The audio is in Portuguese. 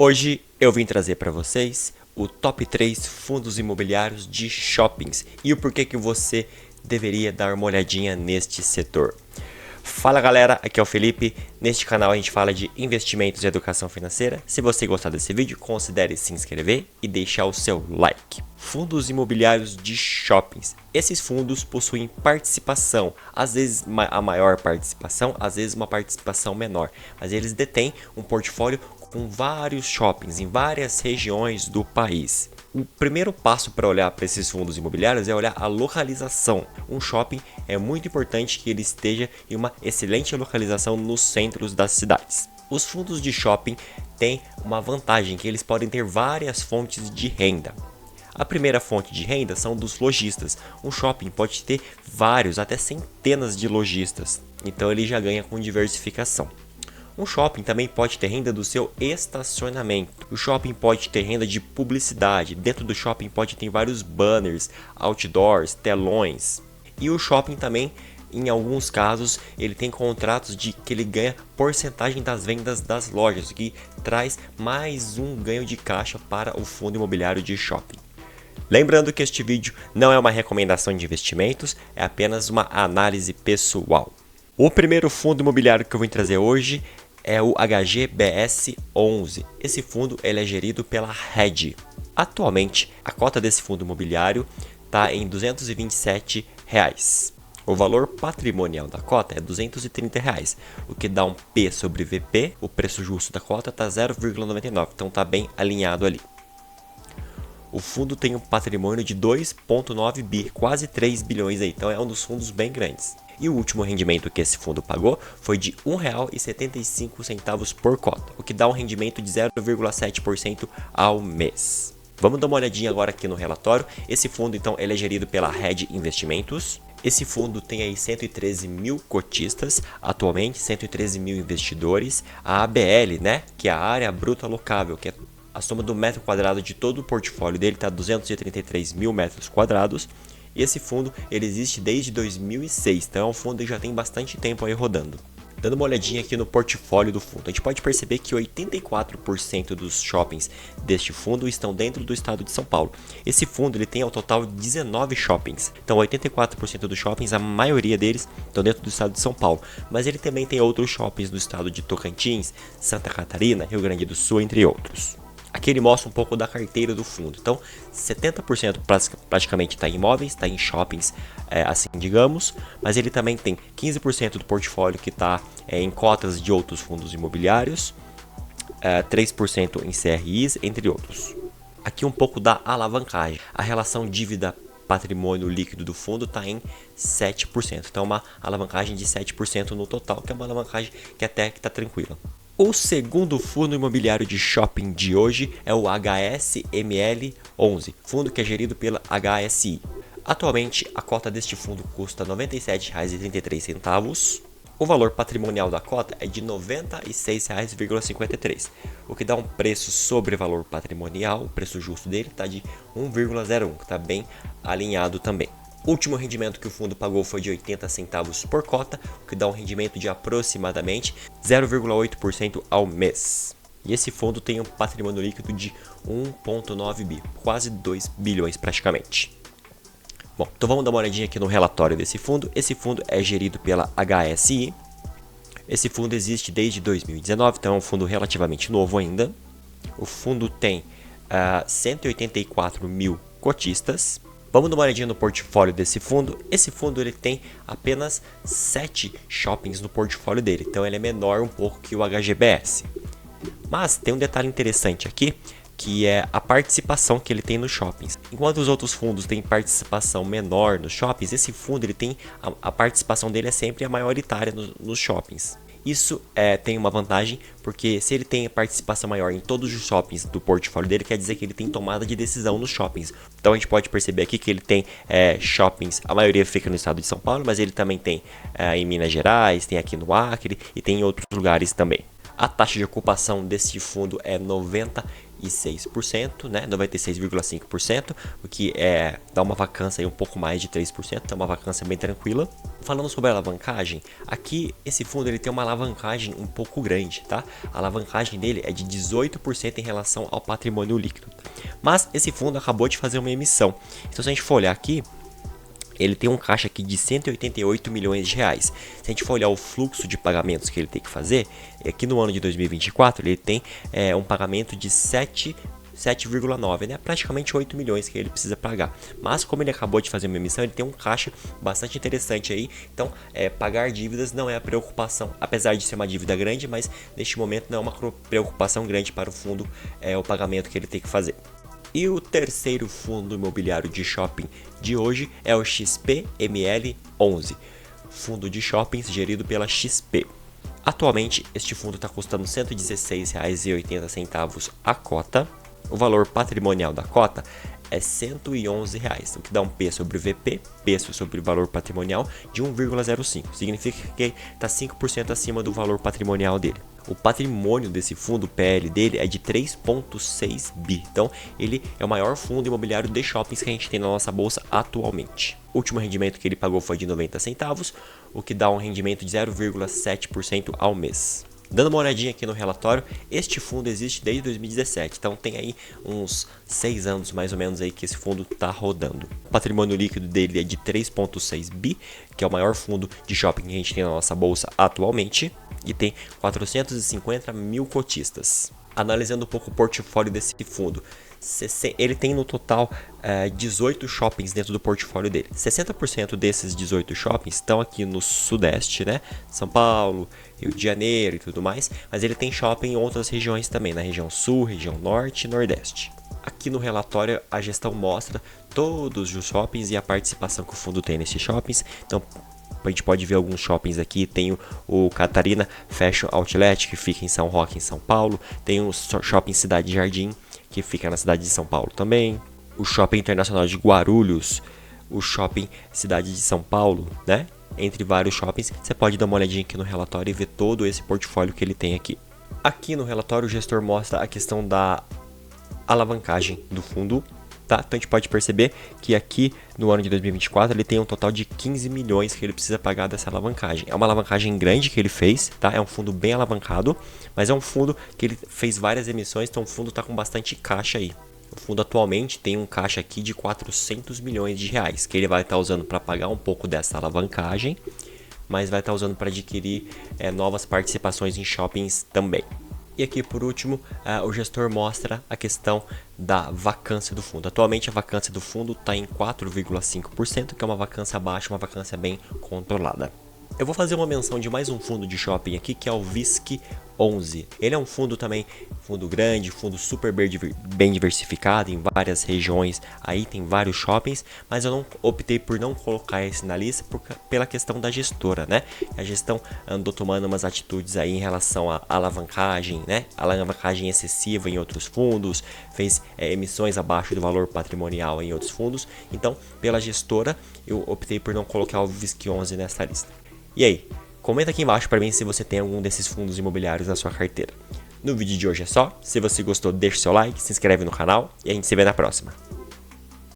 Hoje eu vim trazer para vocês o top 3 fundos imobiliários de shoppings e o porquê que você deveria dar uma olhadinha neste setor. Fala galera, aqui é o Felipe. Neste canal a gente fala de investimentos e educação financeira. Se você gostar desse vídeo, considere se inscrever e deixar o seu like. Fundos imobiliários de shoppings. Esses fundos possuem participação, às vezes a maior participação, às vezes uma participação menor, mas eles detêm um portfólio com vários shoppings em várias regiões do país. O primeiro passo para olhar para esses fundos imobiliários é olhar a localização. Um shopping é muito importante que ele esteja em uma excelente localização nos centros das cidades. Os fundos de shopping têm uma vantagem, que eles podem ter várias fontes de renda. A primeira fonte de renda são dos lojistas. Um shopping pode ter vários, até centenas de lojistas, então ele já ganha com diversificação. Um shopping também pode ter renda do seu estacionamento. O shopping pode ter renda de publicidade. Dentro do shopping pode ter vários banners, outdoors, telões. E o shopping também, em alguns casos, ele tem contratos de que ele ganha porcentagem das vendas das lojas, o que traz mais um ganho de caixa para o fundo imobiliário de shopping. Lembrando que este vídeo não é uma recomendação de investimentos, é apenas uma análise pessoal. O primeiro fundo imobiliário que eu vim trazer hoje é o HGBS 11. Esse fundo ele é gerido pela RED. Atualmente, a cota desse fundo imobiliário está em R$ 227. O valor patrimonial da cota é R$ 230, o que dá um P sobre VP. O preço justo da cota está 0,99, então está bem alinhado ali. O fundo tem um patrimônio de 2,9 bi, quase 3 bilhões aí, então é um dos fundos bem grandes. E o último rendimento que esse fundo pagou foi de R$ 1,75 por cota, o que dá um rendimento de 0,7% ao mês. Vamos dar uma olhadinha agora aqui no relatório. Esse fundo então ele é gerido pela RED Investimentos. Esse fundo tem aí 113 mil cotistas, atualmente 113 mil investidores. A ABL, que é a área bruta alocável, que é a soma do metro quadrado de todo o portfólio dele, está 233 mil metros quadrados. E esse fundo ele existe desde 2006, então é um fundo que já tem bastante tempo aí rodando. Dando uma olhadinha aqui no portfólio do fundo, a gente pode perceber que 84% dos shoppings deste fundo estão dentro do estado de São Paulo. Esse fundo ele tem ao total 19 shoppings, então 84% dos shoppings, a maioria deles estão dentro do estado de São Paulo. Mas ele também tem outros shoppings do estado de Tocantins, Santa Catarina, Rio Grande do Sul, entre outros. Aqui ele mostra um pouco da carteira do fundo. Então, 70% praticamente está em imóveis, está em shoppings, assim digamos. Mas ele também tem 15% do portfólio que está em cotas de outros fundos imobiliários, 3% em CRIs, entre outros. Aqui um pouco da alavancagem. A relação dívida patrimônio líquido do fundo está em 7%. Então, uma alavancagem de 7% no total, que é uma alavancagem que até que está tranquila. O segundo fundo imobiliário de shopping de hoje é o HSML 11, fundo que é gerido pela HSI. Atualmente, a cota deste fundo custa R$ 97,33. O valor patrimonial da cota é de R$ 96,53, o que dá um preço sobre valor patrimonial. O preço justo dele está de 1,01, que está bem alinhado também. O último rendimento que o fundo pagou foi de 80 centavos por cota, o que dá um rendimento de aproximadamente 0,8% ao mês. E esse fundo tem um patrimônio líquido de 1,9 bi, quase 2 bilhões praticamente. Bom, então vamos dar uma olhadinha aqui no relatório desse fundo. Esse fundo é gerido pela HSI. Esse fundo existe desde 2019, então é um fundo relativamente novo ainda. O fundo tem 184 mil cotistas. Vamos dar uma olhadinha no portfólio desse fundo. Esse fundo ele tem apenas 7 shoppings no portfólio dele, então ele é menor um pouco que o HGBS. Mas tem um detalhe interessante aqui, que é a participação que ele tem nos shoppings. Enquanto os outros fundos têm participação menor nos shoppings, esse fundo ele tem a participação dele é sempre a maioritária nos shoppings. Isso tem uma vantagem, porque se ele tem participação maior em todos os shoppings do portfólio dele, quer dizer que ele tem tomada de decisão nos shoppings. Então a gente pode perceber aqui que ele tem shoppings, a maioria fica no estado de São Paulo, mas ele também tem em Minas Gerais, tem aqui no Acre e tem em outros lugares também. A taxa de ocupação desse fundo é 96%, né? 96,5%, o que dá uma vacância aí um pouco mais de 3%, é uma vacância bem tranquila. Falando sobre a alavancagem, aqui esse fundo ele tem uma alavancagem um pouco grande, tá? A alavancagem dele é de 18% em relação ao patrimônio líquido. Mas esse fundo acabou de fazer uma emissão. Então se a gente for olhar aqui, ele tem um caixa aqui de 188 milhões de reais. Se a gente for olhar o fluxo de pagamentos que ele tem que fazer, aqui no ano de 2024 ele tem um pagamento de 7,9, né? Praticamente 8 milhões que ele precisa pagar. Mas como ele acabou de fazer uma emissão, ele tem um caixa bastante interessante aí. Então, pagar dívidas não é a preocupação, apesar de ser uma dívida grande, mas neste momento não é uma preocupação grande para o fundo o pagamento que ele tem que fazer. E o terceiro fundo imobiliário de shopping de hoje é o XPML11, fundo de shoppings gerido pela XP. Atualmente, este fundo está custando R$ 116,80 a cota. O valor patrimonial da cota é R$ 111, o que dá um P sobre VP, preço sobre valor patrimonial, de 1,05. Significa que está 5% acima do valor patrimonial dele. O patrimônio desse fundo, o PL dele, é de 3,6 bi. Então, ele é o maior fundo imobiliário de shoppings que a gente tem na nossa bolsa atualmente. O último rendimento que ele pagou foi de 90 centavos, o que dá um rendimento de 0,7% ao mês. Dando uma olhadinha aqui no relatório, este fundo existe desde 2017, então tem aí uns 6 anos mais ou menos aí que esse fundo está rodando. O patrimônio líquido dele é de 3,6 bi, que é o maior fundo de shopping que a gente tem na nossa bolsa atualmente, e tem 450 mil cotistas. Analisando um pouco o portfólio desse fundo, ele tem no total 18 shoppings dentro do portfólio dele. 60% desses 18 shoppings estão aqui no Sudeste, né? São Paulo, Rio de Janeiro e tudo mais. Mas ele tem shopping em outras regiões também, na região Sul, região Norte e Nordeste. Aqui no relatório a gestão mostra todos os shoppings e a participação que o fundo tem nesses shoppings. Então a gente pode ver alguns shoppings aqui, tem o Catarina Fashion Outlet, que fica em São Roque, em São Paulo. Tem o Shopping Cidade Jardim, que fica na cidade de São Paulo também. O Shopping Internacional de Guarulhos, o Shopping Cidade de São Paulo, né? Entre vários shoppings, você pode dar uma olhadinha aqui no relatório e ver todo esse portfólio que ele tem aqui. Aqui no relatório o gestor mostra a questão da alavancagem do fundo. Tá? Então a gente pode perceber que aqui no ano de 2024 ele tem um total de 15 milhões que ele precisa pagar dessa alavancagem. É uma alavancagem grande que ele fez, tá? É um fundo bem alavancado, mas é um fundo que ele fez várias emissões, então o fundo está com bastante caixa aí. O fundo atualmente tem um caixa aqui de 400 milhões de reais, que ele vai estar usando para pagar um pouco dessa alavancagem, mas vai estar usando para adquirir novas participações em shoppings também. E aqui por último, o gestor mostra a questão da vacância do fundo. Atualmente a vacância do fundo está em 4,5%, que é uma vacância baixa, uma vacância bem controlada. Eu vou fazer uma menção de mais um fundo de shopping aqui, que é o VISC11. Ele é um fundo também, fundo grande, fundo super bem diversificado em várias regiões. Aí tem vários shoppings, mas eu não optei por não colocar esse na lista pela questão da gestora, né? A gestão andou tomando umas atitudes aí em relação à alavancagem, né? Alavancagem excessiva em outros fundos, fez emissões abaixo do valor patrimonial em outros fundos. Então, pela gestora, eu optei por não colocar o VISC11 nessa lista. E aí, comenta aqui embaixo para mim se você tem algum desses fundos imobiliários na sua carteira. No vídeo de hoje é só. Se você gostou, deixa o seu like, se inscreve no canal e a gente se vê na próxima.